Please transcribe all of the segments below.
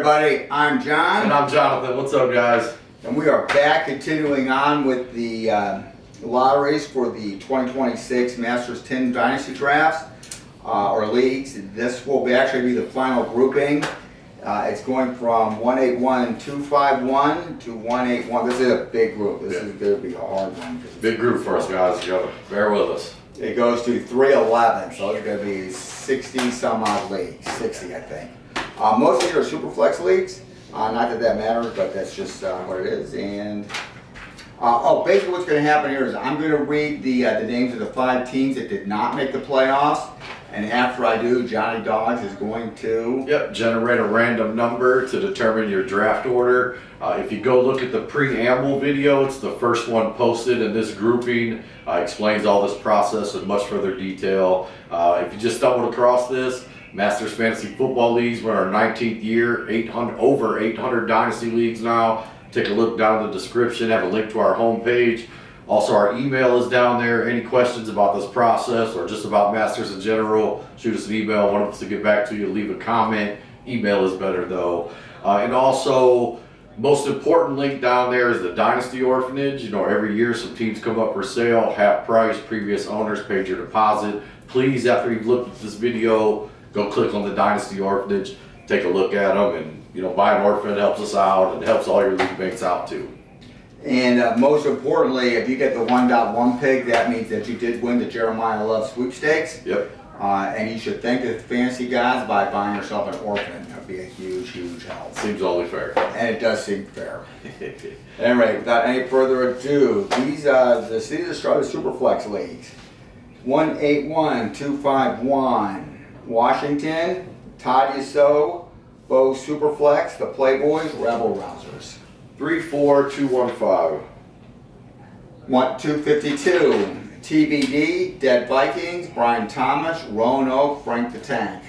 everybody, I'm John. And I'm Jonathan. What's up, guys? And we are back continuing on with the lotteries for the 2026 Masters 10 Dynasty drafts or leagues. This will actually be the final grouping. It's going from 181251 to 181. This is a big group. This is going to be a hard one. Big group for us, guys. You gotta bear with us. It goes to 311, so it's going to be 60 some odd leagues, 60 I think. Most of these are super flex leagues. Not that that matters, but that's just what it is. And basically what's going to happen here is I'm going to read the names of the 5 teams that did not make the playoffs. And after I do, Johnny Dogs is going to generate a random number to determine your draft order. If you go look at the preamble video, it's the first one posted in this grouping. Explains all this process in much further detail. If you just stumbled across this, Masters Fantasy Football Leagues, we're in our 19th year, over 800 Dynasty Leagues now. Take a look down in the description, have a link to our homepage. Also, our email is down there. Any questions about this process or just about Masters in general, shoot us an email. Want us to get back to you, leave a comment. Email is better though. And also, most important link down there is the Dynasty Orphanage. You know, every year some teams come up for sale, half price, previous owners paid your deposit. Please, after you've looked at this video, go click on the Dynasty Orphanage, take a look at them, and buy an orphan. Helps us out and helps all your league mates out too. And most importantly, if you get the 1.1 pick, that means that you did win the Jeremiah Love sweepstakes. Yep. And you should thank the fantasy guys by buying yourself an orphan. That would be a huge, huge help. Seems only fair. And it does seem fair. Anyway, without any further ado, these are the Superflex leagues. 181251, Washington, Todd Yasso, Bo Superflex, the Playboys, Rebel Rousers. 34215. 252, TBD, Dead Vikings, Brian Thomas, Roanoke, Frank the Tank.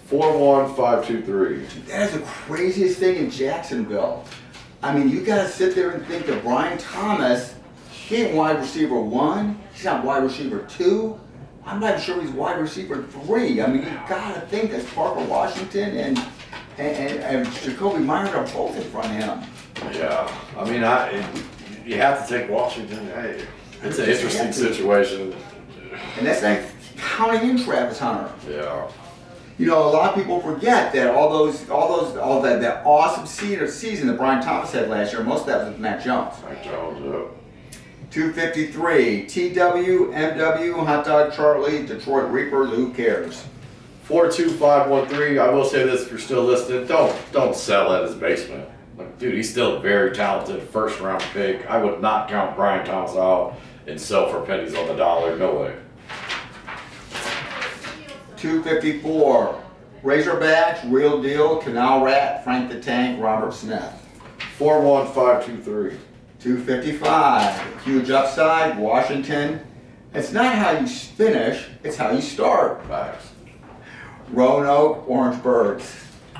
41523. That is the craziest thing in Jacksonville. I mean, you gotta sit there and think that Brian Thomas, he ain't wide receiver 1, he's not wide receiver 2. I'm not sure he's wide receiver 3. I mean, you gotta think that Parker Washington and Jacoby Myers are both in front of him. Yeah, I mean, you have to take Washington. Hey, it's an interesting situation. And that's not counting in Travis Hunter. Yeah. A lot of people forget that all that awesome season that Brian Thomas had last year, most of that was with Matt Jones. Matt Jones, yeah. 253, TW, MW, Hot Dog Charlie, Detroit Reapers, who cares? 42513. I will say this: if you're still listening, don't sell at his basement. Like, dude, he's still a very talented first round pick. I would not count Brian Thomas out and sell for pennies on the dollar. No way. 254, Razorbacks, Real Deal, Canal Rat, Frank the Tank, Robert Smith. 41523. 255, huge upside, Washington. It's not how you finish, it's how you start. Facts. Roanoke, Orangeburgs.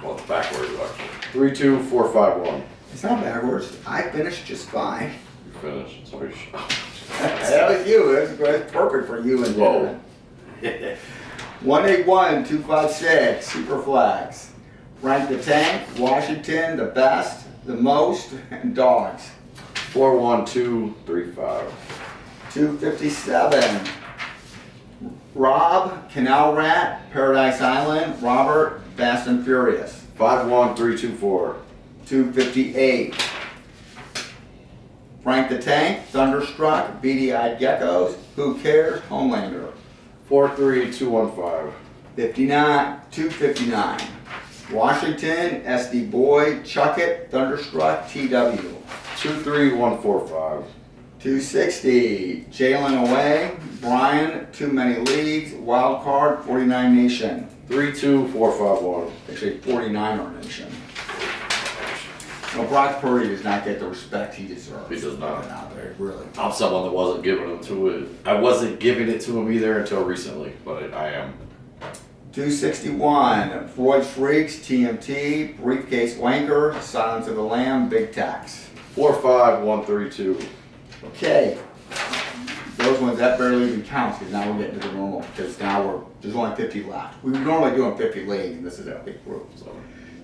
Well, it's backwards, actually. 32451. It's not backwards. I finished just fine. You finished. Sorry. That was you. That's perfect for you and Whoa. 181256, Superflex. Frank the Tank, Washington, the best, the most, and dogs. 41235. 257. Rob, Canal Rat, Paradise Island, Robert, Fast and Furious. 51324. 258. Frank the Tank, Thunderstruck, Beady-Eyed Geckos, Who Cares, Homelander. 43215. 259. Washington, SD Boy, Chuck It, Thunderstruck, TW. 23145. 260. Jalen Away, Brian, Too Many Leagues, Wild Card, 49 Nation. 32451. Actually, 49er Nation. No, Brock Purdy does not get the respect he deserves. He does not. Out there, really. I'm someone that wasn't giving it to it. I wasn't giving it to him either until recently, but I am. 261. Freud's Freaks, TMT, Briefcase Wanker, Silence of the Lamb, Big Tax. 45132. Okay. Those ones, that barely even counts because now we're getting to the normal, because now there's only 50 left. We were normally doing 50 leagues, and this is a big group. So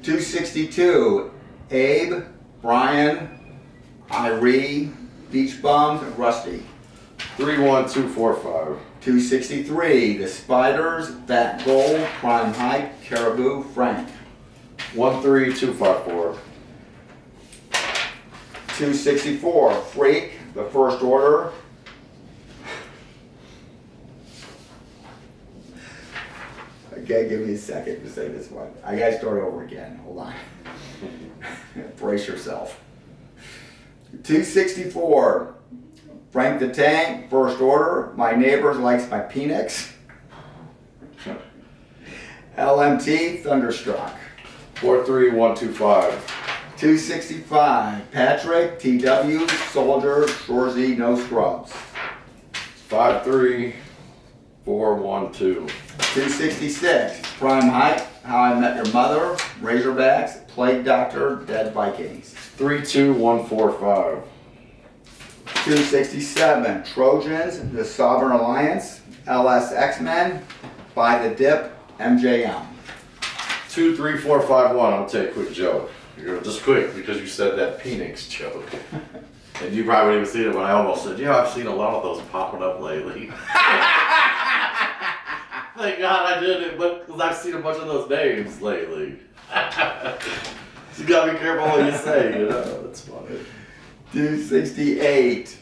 262, Abe, Brian, Irie, Beach Bums, Rusty. 31245. 263, The Spiders, Fat Gold, Prime Hype, Caribou, Frank. 13254. 264, Freak, The First Order. Okay, give me a second to say this one. I gotta start over again. Hold on. Brace yourself. 264, Frank the Tank, First Order. My Neighbors Likes My Penix. LMT, Thunderstruck. 43125. 265, Patrick, TW, Soldier, Shorzy, No Scrubs. 53412. 266, Prime Hype, How I Met Your Mother, Razorbacks, Plague Doctor, Dead Vikings. 32145. 267, Trojans, The Sovereign Alliance, LS X-Men, By the Dip, MJM. 23451. I'll tell you a quick joke. Just quick, because you said that Penix joke. And you probably haven't seen it when I almost said, yeah, I've seen a lot of those popping up lately. Thank God I did it, but because I've seen a bunch of those names lately. So you gotta be careful what you say, you know? That's funny. 268,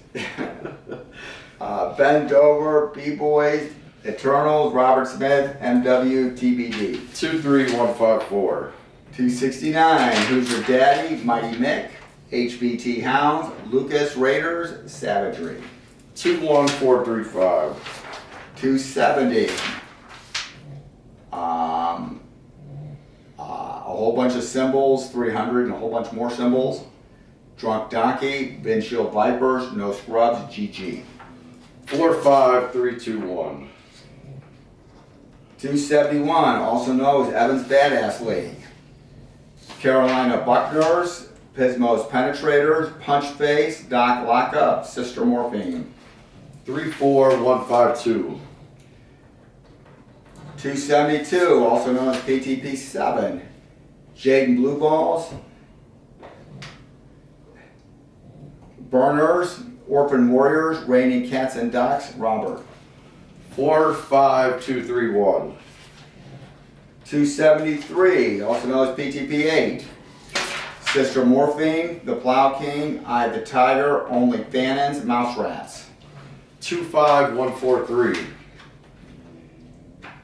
Ben Dover, B-Boys, Eternals, Robert Smith, MW, TBD. 23154. 269, Who's Your Daddy, Mighty Mick, HBT Hounds, Lucas Raiders, Savagery. 21435. 270, a whole bunch of symbols, 300 and a whole bunch more symbols. Drunk Donkey, Windshield Vipers, No Scrubs, GG. 45321. 271, also known as Evans Badass League. Carolina Buckners, Pismo's Penetrators, Punch Face, Doc Lockup, Sister Morphine. 34152. 272, also known as PTP7, Jaden Blue Balls, Burners, Orphan Warriors, Raining Cats and Ducks, Robert. 45231. 273, also known as PTP8, Sister Morphine, The Plow King, I the Tiger, Only Fannons, Mouse Rats. 25143.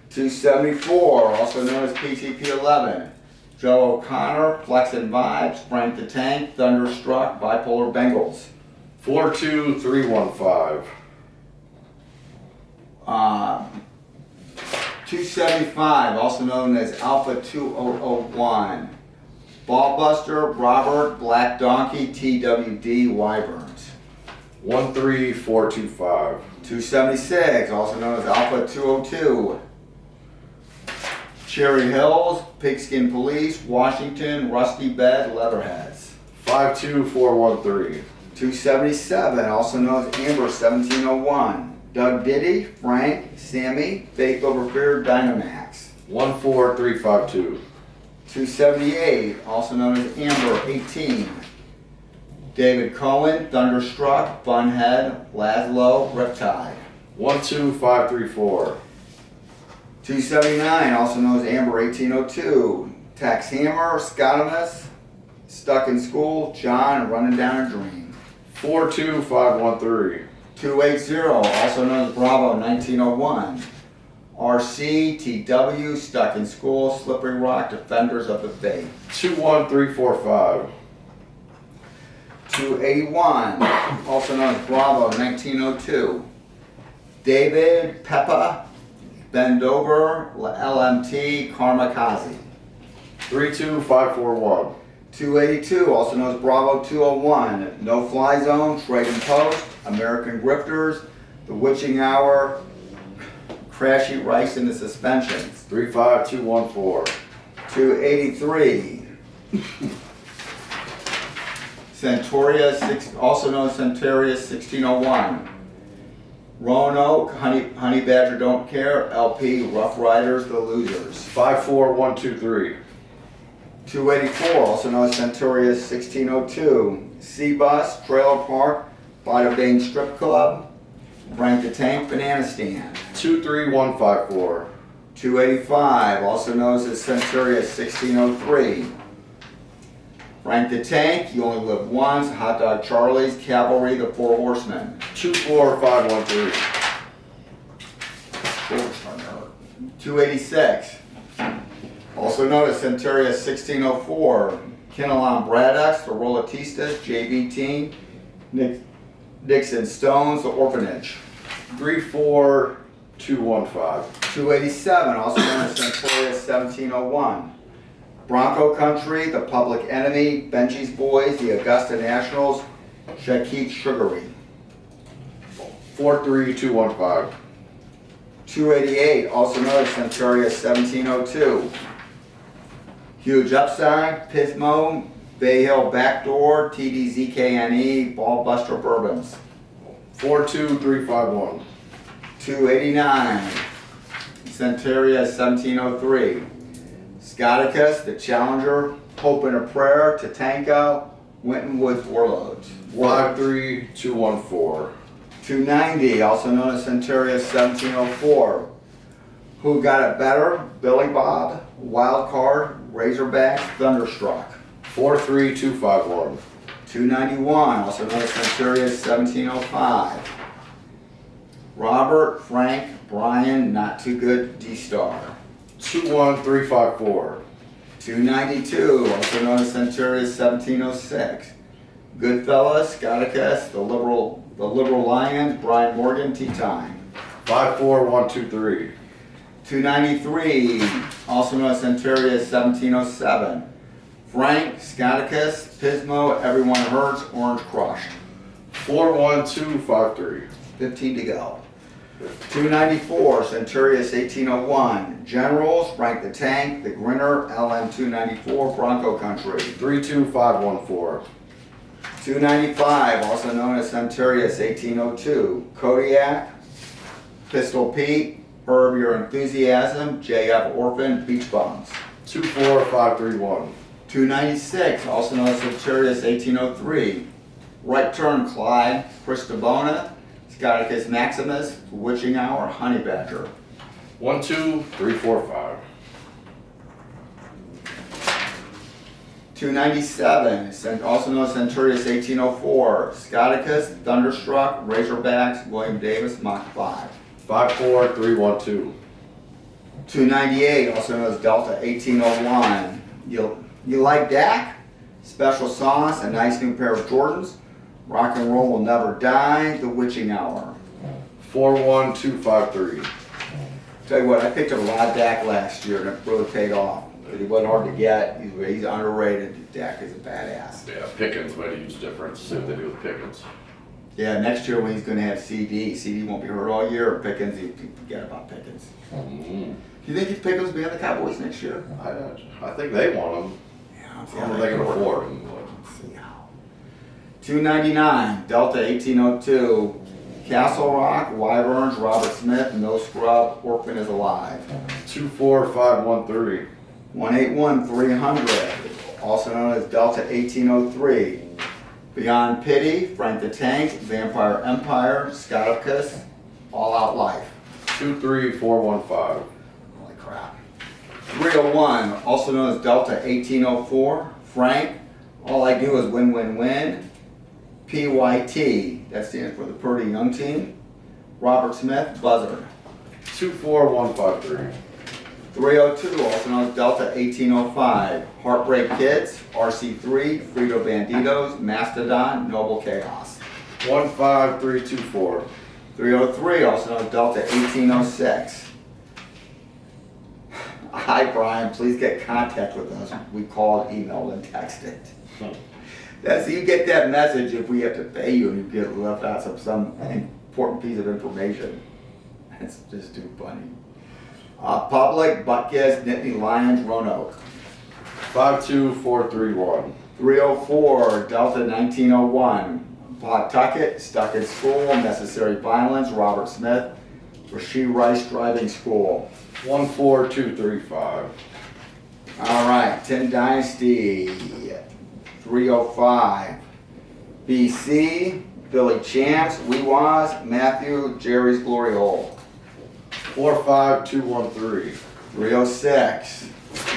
274, also known as PTP11, Joe O'Connor, Flex and Vibes, Frank the Tank, Thunderstruck, Bipolar Bengals. 42315. 275, also known as Alpha 2001, Ballbuster, Robert, Black Donkey, TWD, Wyverns. 13425. 276, also known as Alpha 202, Cherry Hills, Pigskin Police, Washington, Rusty Bed, Leatherheads. 52413. 277, also known as Amber 1701, Doug Diddy, Frank, Sammy, Faith Over Fear, Dynamax. 14352. 278, also known as Amber 18, David Cohen, Thunderstruck, Bunhead, Laszlo, Riptide. 12534. 279, also known as Amber 1802, Tex Hammer, Scotimus, Stuck in School, John, Running Down a Dream. 42513. 280, also known as Bravo 1901, RC, TW, Stuck in School, Slippery Rock, Defenders of the Faith. 21345. 281, also known as Bravo 1902, David, Peppa, Bendover, LMT, Karmakazi. 32541. 282, also known as Bravo 201, No Fly Zone, Trade and Post, American Grifters, The Witching Hour, Crashy Rice in the Suspensions. 35214. 283, Centauria, also known as Centauria 1601, Roanoke, Honey Badger Don't Care, LP, Rough Riders, The Losers. 54123. 284, also known as Centurious 1602. C-Bus, Trailer Park, Bada Bing Strip Club, Frank the Tank Banana Stand. 23154. 285, also known as Centurious 1603. Frank the Tank, You Only Live Once, Hot Dog Charlie's, Cavalry, The Four Horsemen. 24513. 286, also known as Centurious 1604. Kinnelon Braddocks, The Rolletistas, JV Team, Dixon Stones, The Orphanage. 34215. 287, also known as Centurious 1701. Bronco Country, The Public Enemy, Benji's Boys, The Augusta Nationals, Shaquille Sugary. 43215. 288, also known as Centurious 1702. Huge Upside, Pismo, Bay Hill Backdoor, TDZKNE, Ballbuster Bourbons. 42351. 289, Centurious 1703. Scoticus, The Challenger, Hope and a Prayer, Tatanka, Winton Woods Warlords. 53214. 290, also known as Centurious 1704. Who Got It Better, Billy Bob, Wild Card, Razorbacks, Thunderstruck. 43251. 291, also known as Centurious 1705. Robert, Frank, Brian, Not Too Good, D-Star. 21354. 292, also known as Centurious 1706. Goodfellas, Scoticus, The Liberal Lions, Brian Morgan, Tea Time. 54123. 293, also known as Centurious 1707. Frank, Scoticus, Pismo, Everyone Hurts, Orange Crush. 41253. 15 to go. 294, Centurious 1801. Generals, Frank the Tank, The Grinner, LM 294, Bronco Country. 32514. 295, also known as Centurious 1802. Kodiak, Pistol Pete, Herb Your Enthusiasm, JF Orphan, Beach Bums. 24531. 296, also known as Centurious 1803. Right Turn Clyde, Christabona, Scoticus Maximus, Witching Hour, Honey Badger. 12345. 297, also known as Centurious 1804. Scoticus, Thunderstruck, Razorbacks, William Davis, Mach 5. 54312. 298, also known as Delta 1801. You like Dak? Special sauce, a nice new pair of Jordans. Rock and roll will never die. The Witching Hour. 41253. Tell you what, I picked up a lot of Dak last year and it really paid off. But he wasn't hard to get. He's underrated. Dak is a badass. Yeah, Pickens made a huge difference. See what they do with Pickens. Yeah, next year when he's going to have CD won't be hurt all year. Or Pickens, you can forget about Pickens. Mm-hmm. Do you think Pickens will be on the Cowboys next year? I think they want him. Yeah, I don't know if they can afford him. Let's see how. 299, Delta 1802. Castle Rock, Wyverns, Robert Smith, No Scrub, Orphan is Alive. 24513. 181, 300, also known as Delta 1803. Beyond Pity, Frank the Tank, Vampire Empire, Scoticus, All Out Life. 23415. Holy crap. 301, also known as Delta 1804. Frank, All I Do Is Win Win Win. PYT, that stands for the Purdy Young Team. Robert Smith, Buzzard. 24153. 302, also known as Delta 1805. Heartbreak Kids, RC3, Frito Banditos, Mastodon, Noble Chaos. 15324. 303, also known as Delta 1806. Hi Brian, please get in contact with us. We called, emailed, and texted. That's, you get that message if we have to pay you and you get left out some important piece of information. It's just too funny. Public, Butkus, Nittany Lions, Roanoke. 52431. 304, Delta 1901. Pawtucket, Stuck in School, Necessary Violence, Robert Smith, Rasheed Rice Driving School. 14235. All right, 10 Dynasty, 305. BC, Billy Champs, Weewas, Matthew, Jerry's Glory Hole. 45213. 306.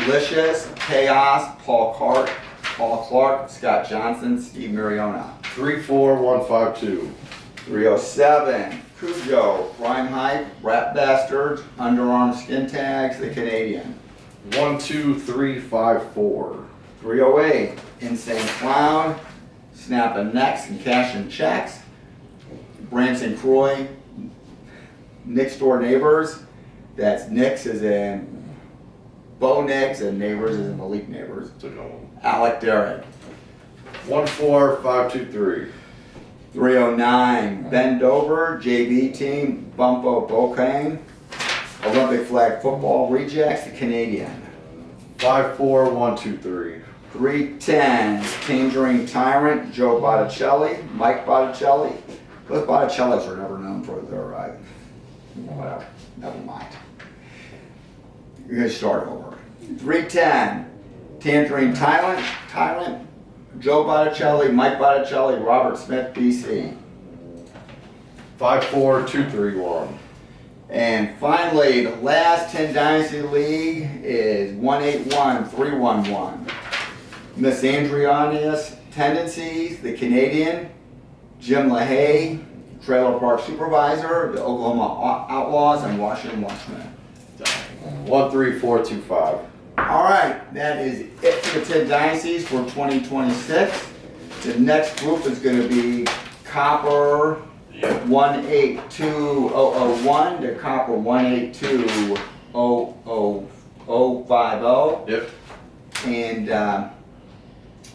Delicious, Chaos, Paul Clark, Scott Johnson, Steve Mariona. 34152. 307. Cujo, Prime Hype, Rat Bastards, Underarm Skin Tags, The Canadian. 12354. 308. Insane Clown, Snapping Necks and Cashing Checks, Branson Croy, Nick's Door Neighbors. That's Nick's as in Bo Nicks and Neighbors as in Malik Neighbors. Alec Derrick. 14523. 309. Ben Dover, JV Team, Bumpo Bokane, Olympic Flag Football Rejects, The Canadian. 54123. 310. Tangerine Tyrant, Joe Botticelli, Mike Botticelli. Those Botticellis are never known for their, whatever, never mind. You're gonna start over. 310. Tangerine Tyrant, Joe Botticelli, Mike Botticelli, Robert Smith, BC. 54231. And finally, the last 10 Dynasty League is 181311. Miss Andriana's Tendencies, The Canadian, Jim LaHaye, Trailer Park Supervisor, the Oklahoma Outlaws, and Washington Watchmen. 13425. All right, that is it for the 10 Dynasties for 2026. The next group is going to be Copper 182001 to Copper 182050. Yep. And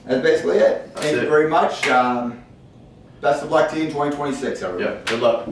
that's basically it. Thank you very much. Best of luck to you in 2026, everyone. Yep. Good luck.